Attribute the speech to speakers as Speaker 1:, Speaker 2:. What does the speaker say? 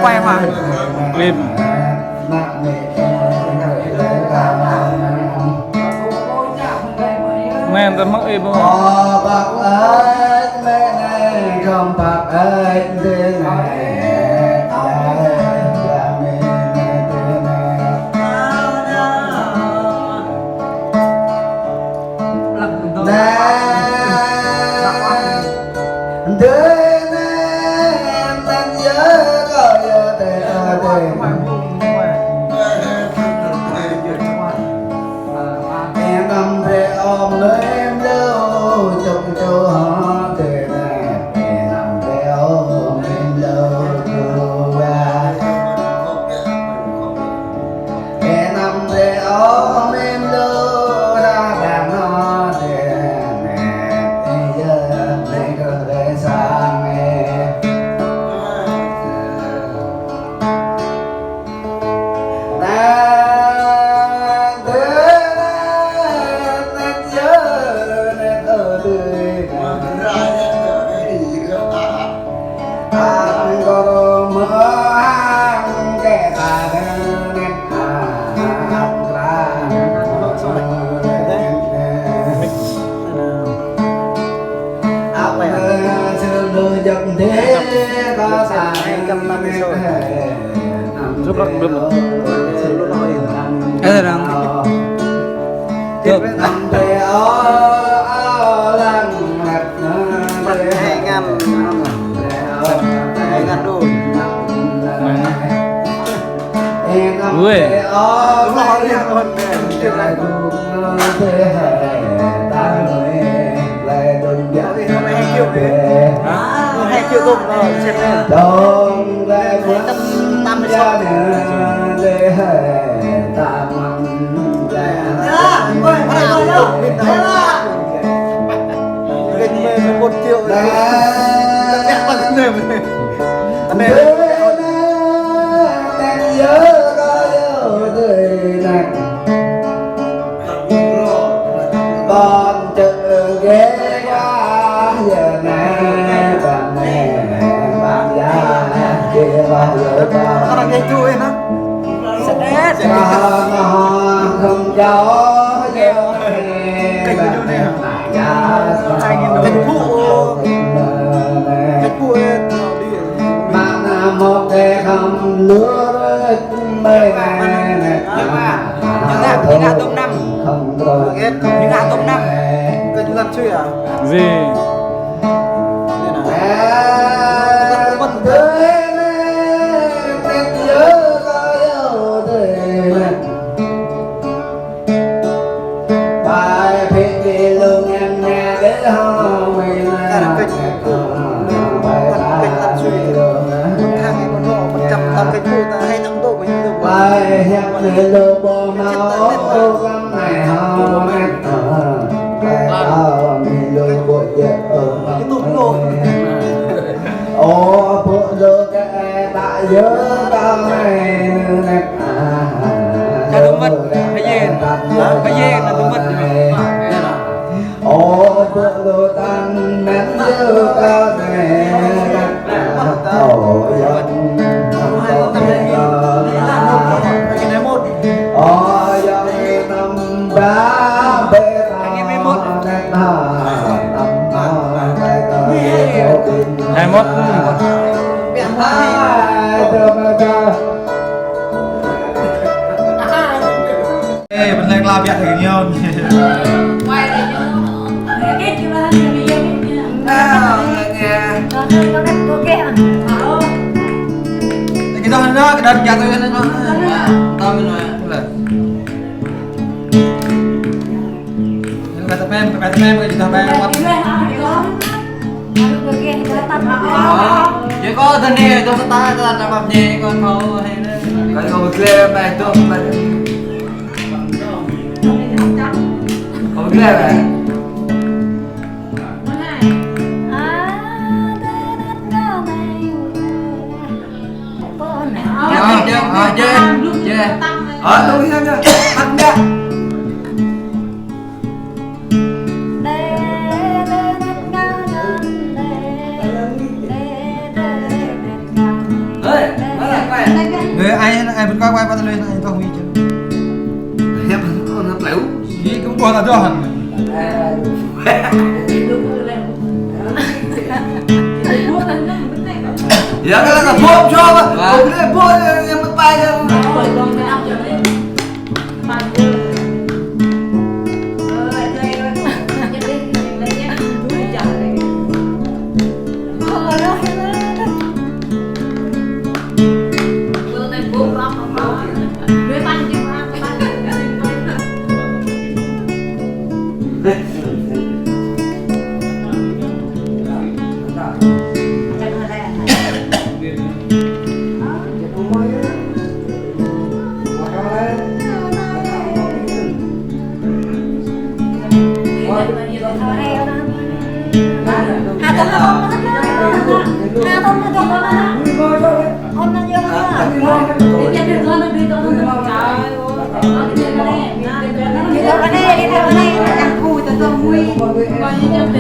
Speaker 1: quay mà
Speaker 2: clip men tao mắc im không
Speaker 3: bạc ơi mẹ này không bạc ơi thế này
Speaker 2: giúp đỡ được
Speaker 1: cái này được
Speaker 3: hai ngàn đô
Speaker 2: vui
Speaker 3: hai triệu đồng xem lên đồng về với tâm gia để ta mong ra ôi ôi đâu gần về 1 triệu đấy mẹ con người mình anh nhớ con chợ ghé qua giờ này bạn mẹ bạn già kia bao giờ ta đang nghe chui hả sẽ không cho giờ này bạn mẹ già thành phụ mà một cái không lúa mấy ngày
Speaker 1: những gà tôm năm
Speaker 3: không rồi
Speaker 1: những gà tôm năm
Speaker 3: cái chúng ta chơi à
Speaker 2: gì
Speaker 3: bài hẹn để lừa bò máu con này hò mẹ bài tao mình lừa bò chết ở ô bộ lừa cái đại nhớ tao này nè
Speaker 1: cái đúng mất cái gì là đúng mất
Speaker 3: ô bộ lừa tan nén nhớ tao này ô dân
Speaker 2: hai mốt
Speaker 1: mình đang làm việc thì nhiều
Speaker 4: quay lại cho cái kia là bây giờ
Speaker 1: cái đó cái đơn giá tôi nó tao mình nói là cái tập em cái tập em chỉ có thân này tôi ta làm bập nhẹ còn không hay cái còn kia bài tôi bài còn kia bài chơi tôi xem cho ăn nha ơi ai vẫn quay bắt lên ai tao huy chứ.
Speaker 3: Em nó léo.
Speaker 1: Gì cũng buồn là cho hẳn.
Speaker 3: Dạ cái là bốp cho mà. Bốp lên bốp em mất bay ra.
Speaker 4: Đi theo cái này, ăn cùi từ từ mui. Coi như chấm đi.